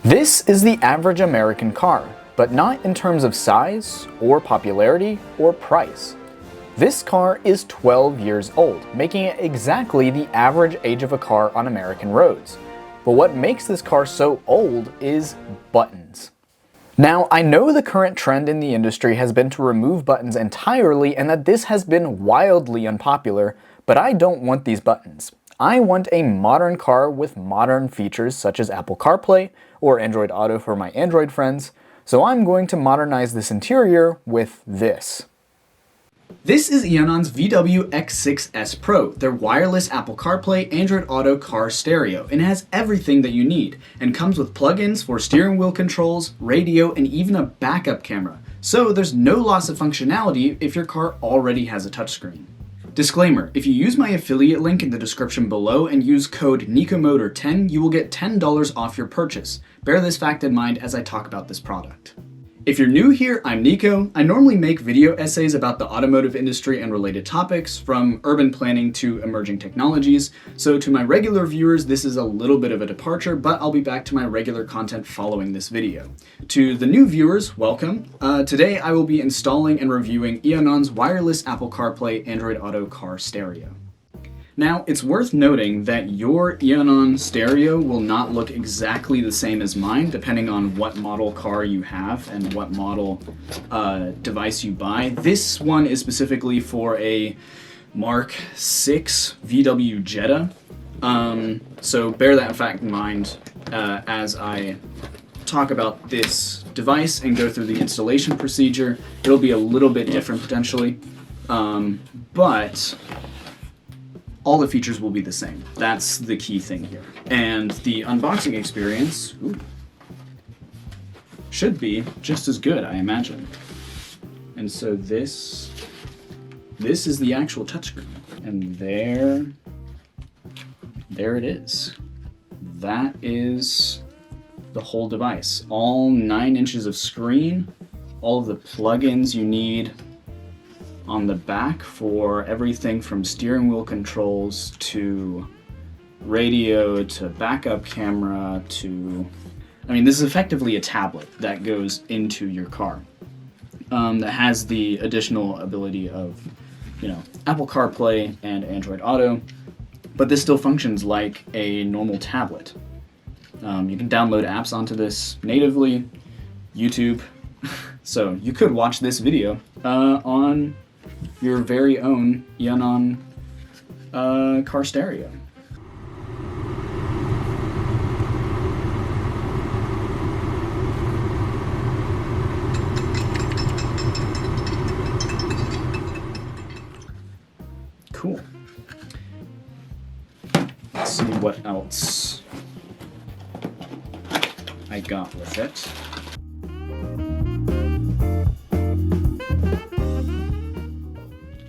This is the average American car, but not in terms of size, or popularity, or price. This car is 12 years old, making it exactly the average age of a car on American roads. But what makes this car so old is buttons. Now, I know the current trend in the industry has been to remove buttons entirely and that this has been wildly unpopular, but I don't want these buttons. I want a modern car with modern features such as Apple Carplay or Android Auto for my Android friends, so I'm going to modernize this interior with this. This is Eonon's VWX6S Pro, their wireless Apple CarPlay Android Auto car stereo, and it has everything that you need, and comes with plugins for steering wheel controls, radio, and even a backup camera, so there's no loss of functionality if your car already has a touchscreen. Disclaimer, if you use my affiliate link in the description below and use code Nicomotor10, you will get $10 off your purchase. Bear this fact in mind as I talk about this product. If you're new here, I'm Nico. I normally make video essays about the automotive industry and related topics, from urban planning to emerging technologies. So to my regular viewers, this is a little bit of a departure, but I'll be back to my regular content following this video. To the new viewers, welcome. Today I will be installing and reviewing Eonon's wireless Apple CarPlay Android Auto car stereo. Now, it's worth noting that your Eonon stereo will not look exactly the same as mine, depending on what model car you have and what model device you buy. This one is specifically for a Mark 6 VW Jetta, so bear that fact in mind as I talk about this device and go through the installation procedure. It'll be a little bit different potentially, but all the features will be the same. That's the key thing here. And the unboxing experience should be just as good, I imagine. And so this is the actual touchscreen. And there it is. That is the whole device. All 9 inches of screen, all of the plugins you need on the back for everything from steering wheel controls to radio to backup camera to, I mean, this is effectively a tablet that goes into your car that has the additional ability of, Apple CarPlay and Android Auto, but this still functions like a normal tablet. You can download apps onto this natively, YouTube, so you could watch this video on your very own Eonon car stereo. Cool. Let's see what else I got with it.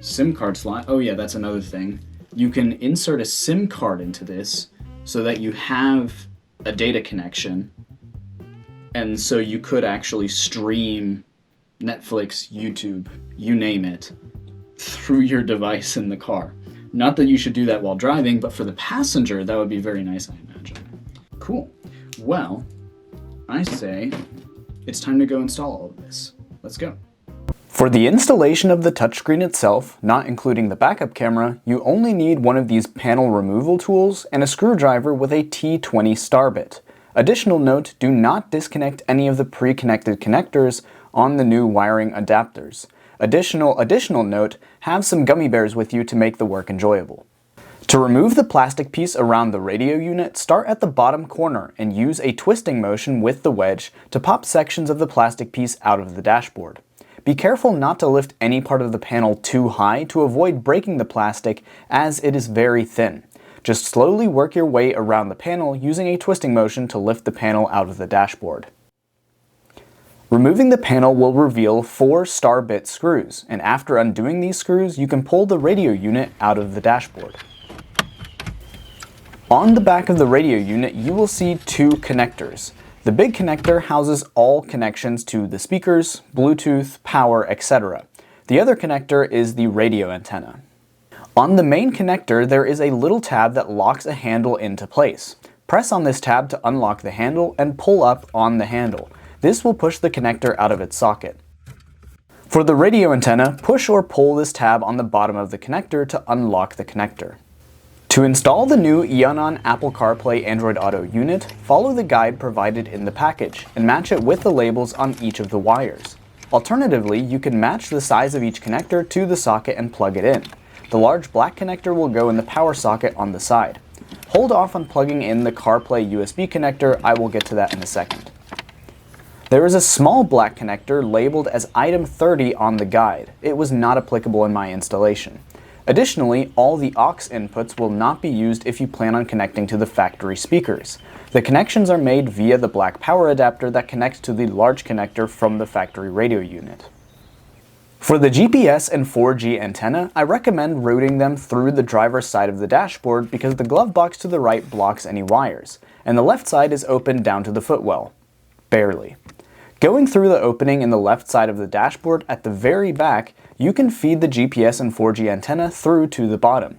SIM card slot. Oh yeah, that's another thing. You can insert a SIM card into this so that you have a data connection, and so you could actually stream Netflix, YouTube, you name it, through your device in the car. Not that you should do that while driving, but for the passenger, that would be very nice, I imagine. Cool. Well, I say it's time to go install all of this. Let's go. For the installation of the touchscreen itself, not including the backup camera, you only need one of these panel removal tools and a screwdriver with a T20 star bit. Additional note, do not disconnect any of the pre-connected connectors on the new wiring adapters. Additional note, have some gummy bears with you to make the work enjoyable. To remove the plastic piece around the radio unit, start at the bottom corner and use a twisting motion with the wedge to pop sections of the plastic piece out of the dashboard. Be careful not to lift any part of the panel too high to avoid breaking the plastic, as it is very thin. Just slowly work your way around the panel using a twisting motion to lift the panel out of the dashboard. Removing the panel will reveal 4 star bit screws, and after undoing these screws, you can pull the radio unit out of the dashboard. On the back of the radio unit, you will see 2 connectors. The big connector houses all connections to the speakers, Bluetooth, power, etc. The other connector is the radio antenna. On the main connector, there is a little tab that locks a handle into place. Press on this tab to unlock the handle and pull up on the handle. This will push the connector out of its socket. For the radio antenna, push or pull this tab on the bottom of the connector to unlock the connector. To install the new Eonon Apple Carplay Android Auto unit, follow the guide provided in the package and match it with the labels on each of the wires. Alternatively, you can match the size of each connector to the socket and plug it in. The large black connector will go in the power socket on the side. Hold off on plugging in the CarPlay USB connector, I will get to that in a second. There is a small black connector labeled as item 30 on the guide. It was not applicable in my installation. Additionally, all the aux inputs will not be used if you plan on connecting to the factory speakers. The connections are made via the black power adapter that connects to the large connector from the factory radio unit. For the GPS and 4G antenna, I recommend routing them through the driver's side of the dashboard because the glove box to the right blocks any wires, and the left side is open down to the footwell. Barely. Going through the opening in the left side of the dashboard at the very back, you can feed the GPS and 4G antenna through to the bottom.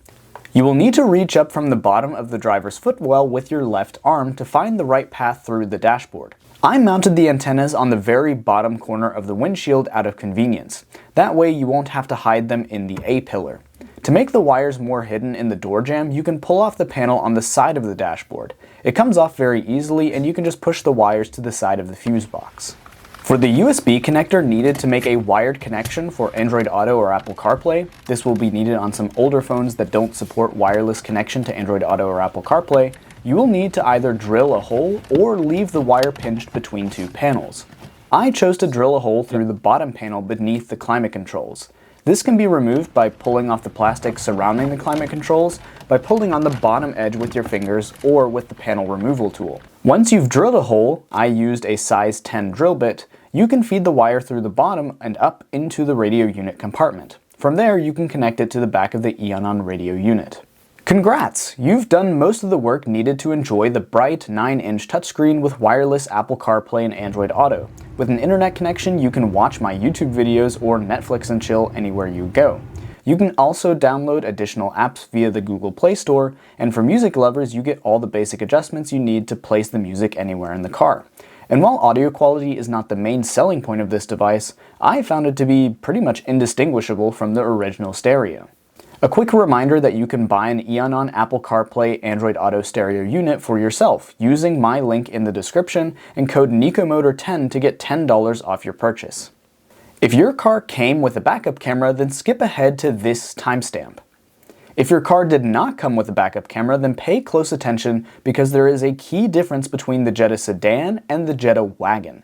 You will need to reach up from the bottom of the driver's footwell with your left arm to find the right path through the dashboard. I mounted the antennas on the very bottom corner of the windshield out of convenience. That way you won't have to hide them in the A-pillar. To make the wires more hidden in the door jamb, you can pull off the panel on the side of the dashboard. It comes off very easily and you can just push the wires to the side of the fuse box. For the USB connector needed to make a wired connection for Android Auto or Apple CarPlay, this will be needed on some older phones that don't support wireless connection to Android Auto or Apple CarPlay, you will need to either drill a hole or leave the wire pinched between two panels. I chose to drill a hole through the bottom panel beneath the climate controls. This can be removed by pulling off the plastic surrounding the climate controls, by pulling on the bottom edge with your fingers, or with the panel removal tool. Once you've drilled a hole, I used a size 10 drill bit, you can feed the wire through the bottom and up into the radio unit compartment. From there, you can connect it to the back of the Eonon radio unit. Congrats! You've done most of the work needed to enjoy the bright 9-inch touchscreen with wireless Apple CarPlay and Android Auto. With an internet connection, you can watch my YouTube videos or Netflix and chill anywhere you go. You can also download additional apps via the Google Play Store, and for music lovers, you get all the basic adjustments you need to place the music anywhere in the car. And while audio quality is not the main selling point of this device, I found it to be pretty much indistinguishable from the original stereo. A quick reminder that you can buy an Eonon Apple CarPlay Android Auto stereo unit for yourself using my link in the description and code Nicomotor10 to get $10 off your purchase. If your car came with a backup camera, then skip ahead to this timestamp. If your car did not come with a backup camera, then pay close attention because there is a key difference between the Jetta sedan and the Jetta wagon.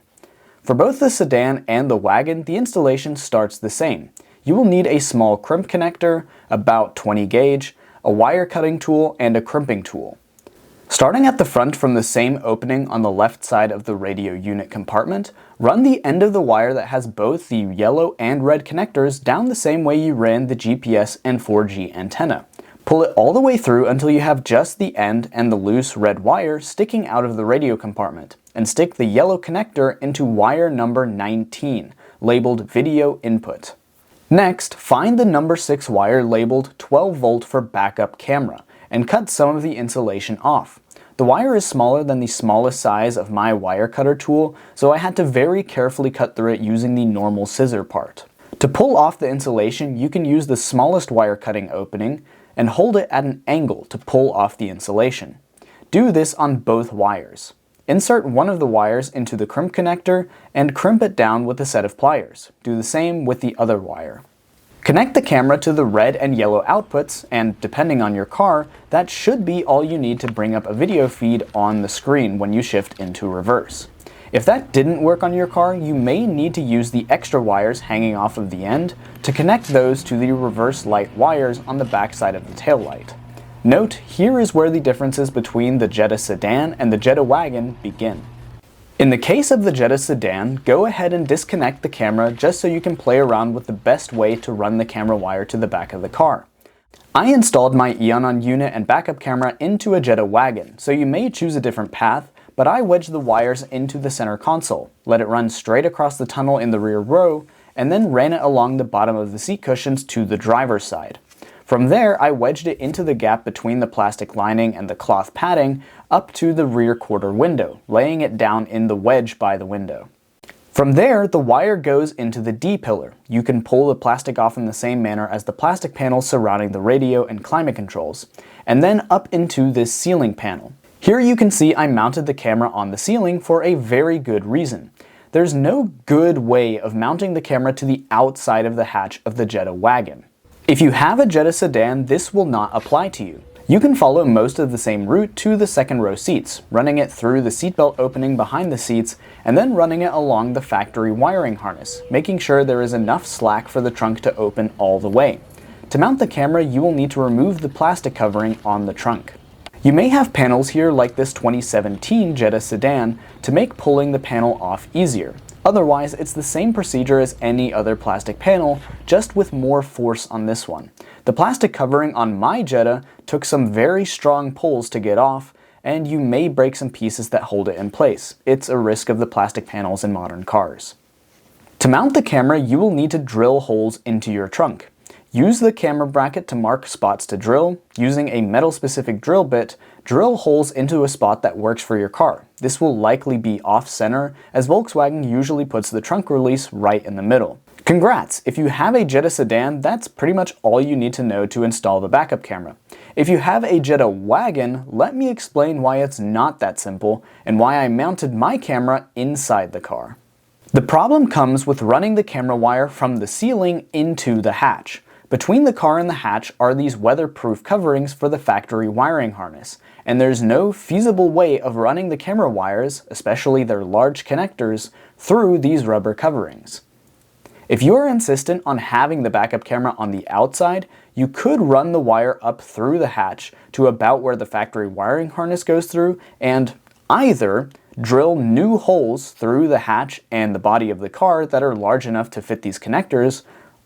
For both the sedan and the wagon, the installation starts the same. You will need a small crimp connector, about 20 gauge, a wire cutting tool, and a crimping tool. Starting at the front from the same opening on the left side of the radio unit compartment, run the end of the wire that has both the yellow and red connectors down the same way you ran the GPS and 4G antenna. Pull it all the way through until you have just the end and the loose red wire sticking out of the radio compartment, and stick the yellow connector into wire number 19, labeled video input. Next, find the number 6 wire labeled 12 volt for backup camera, and cut some of the insulation off. The wire is smaller than the smallest size of my wire cutter tool, so I had to very carefully cut through it using the normal scissor part. To pull off the insulation, you can use the smallest wire cutting opening and hold it at an angle to pull off the insulation. Do this on both wires. Insert one of the wires into the crimp connector and crimp it down with a set of pliers. Do the same with the other wire. Connect the camera to the red and yellow outputs, and depending on your car, that should be all you need to bring up a video feed on the screen when you shift into reverse. If that didn't work on your car, you may need to use the extra wires hanging off of the end to connect those to the reverse light wires on the back side of the taillight. Note, here is where the differences between the Jetta sedan and the Jetta wagon begin. In the case of the Jetta sedan, go ahead and disconnect the camera just so you can play around with the best way to run the camera wire to the back of the car. I installed my Eonon unit and backup camera into a Jetta wagon, so you may choose a different path, but I wedged the wires into the center console, let it run straight across the tunnel in the rear row, and then ran it along the bottom of the seat cushions to the driver's side. From there, I wedged it into the gap between the plastic lining and the cloth padding up to the rear quarter window, laying it down in the wedge by the window. From there, the wire goes into the D-pillar. You can pull the plastic off in the same manner as the plastic panels surrounding the radio and climate controls, and then up into this ceiling panel. Here you can see I mounted the camera on the ceiling for a very good reason. There's no good way of mounting the camera to the outside of the hatch of the Jetta wagon. If you have a Jetta sedan, this will not apply to you. You can follow most of the same route to the second row seats, running it through the seatbelt opening behind the seats and then running it along the factory wiring harness, making sure there is enough slack for the trunk to open all the way. To mount the camera, you will need to remove the plastic covering on the trunk. You may have panels here like this 2017 Jetta sedan to make pulling the panel off easier. Otherwise, it's the same procedure as any other plastic panel, just with more force on this one. The plastic covering on my Jetta took some very strong pulls to get off, and you may break some pieces that hold it in place. It's a risk of the plastic panels in modern cars. To mount the camera, you will need to drill holes into your trunk. Use the camera bracket to mark spots to drill. Using a metal-specific drill bit, drill holes into a spot that works for your car. This will likely be off-center, as Volkswagen usually puts the trunk release right in the middle. Congrats! If you have a Jetta sedan, that's pretty much all you need to know to install the backup camera. If you have a Jetta wagon, let me explain why it's not that simple and why I mounted my camera inside the car. The problem comes with running the camera wire from the ceiling into the hatch. Between the car and the hatch are these weatherproof coverings for the factory wiring harness, and there's no feasible way of running the camera wires, especially their large connectors, through these rubber coverings. If you are insistent on having the backup camera on the outside, you could run the wire up through the hatch to about where the factory wiring harness goes through, and either drill new holes through the hatch and the body of the car that are large enough to fit these connectors,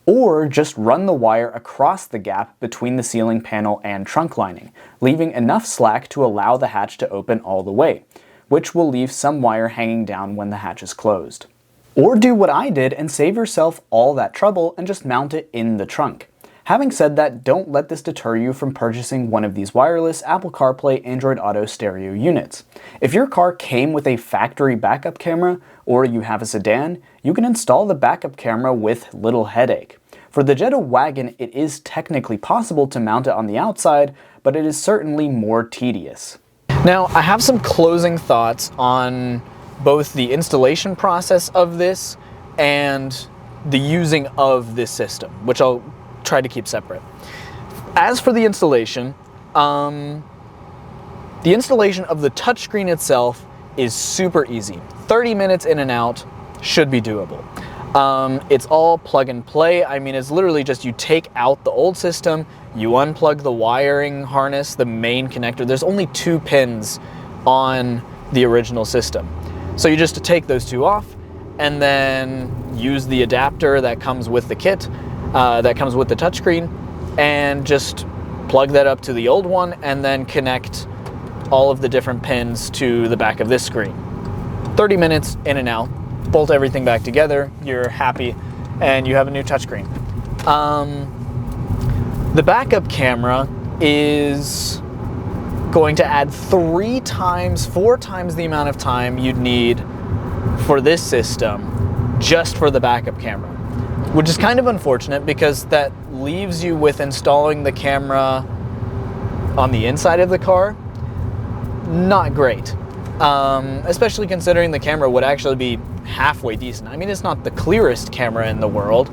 or just run the wire across the gap between the ceiling panel and trunk lining, leaving enough slack to allow the hatch to open all the way, which will leave some wire hanging down when the hatch is closed. Or do what I did and save yourself all that trouble and just mount it in the trunk. Having said that, don't let this deter you from purchasing one of these wireless Apple Carplay Android Auto stereo units. If your car came with a factory backup camera, or you have a sedan, you can install the backup camera with little headache. For the Jetta wagon, it is technically possible to mount it on the outside, but it is certainly more tedious. Now, I have some closing thoughts on both the installation process of this and the using of this system, which I'll try to keep separate. As for the installation of the touchscreen itself is super easy. 30 minutes in and out should be doable. It's all plug and play. I mean, it's literally just you take out the old system, you unplug the wiring harness, the main connector. There's only 2 pins on the original system. So you just take those 2 off and then use the adapter that comes with the kit, that comes with the touchscreen, and just plug that up to the old one and then connect all of the different pins to the back of this screen. 30 minutes in and out, bolt everything back together, you're happy, and you have a new touchscreen. The backup camera is going to add 4 times the amount of time you'd need for this system just for the backup camera, which is kind of unfortunate because that leaves you with installing the camera on the inside of the car. Not great, especially considering the camera would actually be halfway decent. I mean, it's not the clearest camera in the world.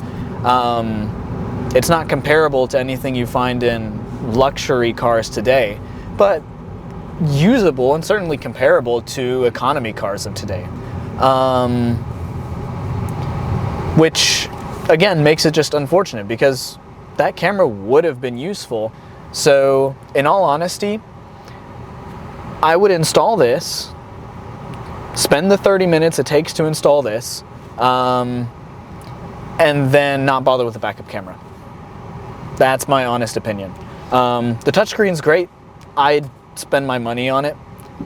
It's not comparable to anything you find in luxury cars today, but usable and certainly comparable to economy cars of today. Which, again, makes it just unfortunate because that camera would have been useful. So, in all honesty, I would install this, spend the 30 minutes it takes to install this, and then not bother with the backup camera. That's my honest opinion. The touchscreen's great. I'd spend my money on it.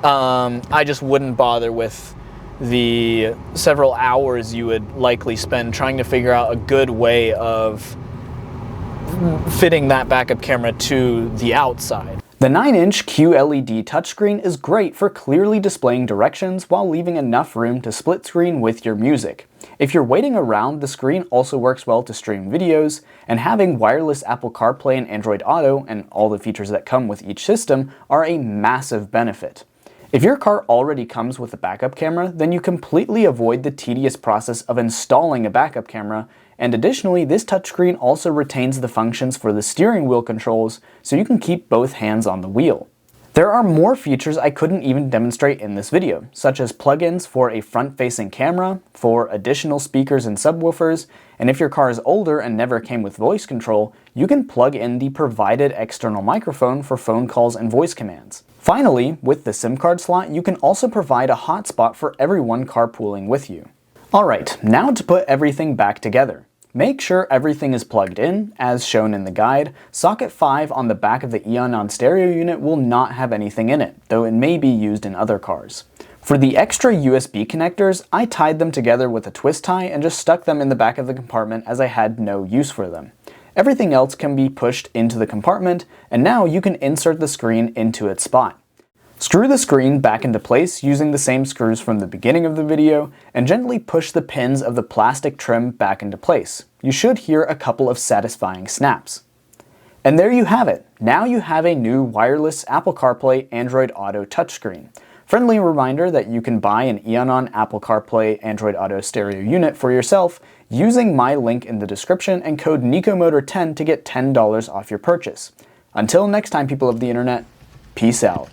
I just wouldn't bother with the several hours you would likely spend trying to figure out a good way of fitting that backup camera to the outside. The 9-inch QLED touchscreen is great for clearly displaying directions while leaving enough room to split screen with your music. If you're waiting around, the screen also works well to stream videos, and having wireless Apple CarPlay and Android Auto and all the features that come with each system are a massive benefit. If your car already comes with a backup camera, then you completely avoid the tedious process of installing a backup camera, and additionally, this touchscreen also retains the functions for the steering wheel controls, so you can keep both hands on the wheel. There are more features I couldn't even demonstrate in this video, such as plugins for a front-facing camera, for additional speakers and subwoofers, and if your car is older and never came with voice control, you can plug in the provided external microphone for phone calls and voice commands. Finally, with the SIM card slot, you can also provide a hotspot for everyone carpooling with you. Alright, now to put everything back together. Make sure everything is plugged in, as shown in the guide. Socket 5 on the back of the Eonon stereo unit will not have anything in it, though it may be used in other cars. For the extra USB connectors, I tied them together with a twist tie and just stuck them in the back of the compartment as I had no use for them. Everything else can be pushed into the compartment, and now you can insert the screen into its spot. Screw the screen back into place using the same screws from the beginning of the video, and gently push the pins of the plastic trim back into place. You should hear a couple of satisfying snaps. And there you have it. Now you have a new wireless Apple CarPlay Android Auto touchscreen. Friendly reminder that you can buy an Eonon Apple CarPlay Android Auto stereo unit for yourself using my link in the description and code Nicomotor10 to get $10 off your purchase. Until next time, people of the internet, peace out.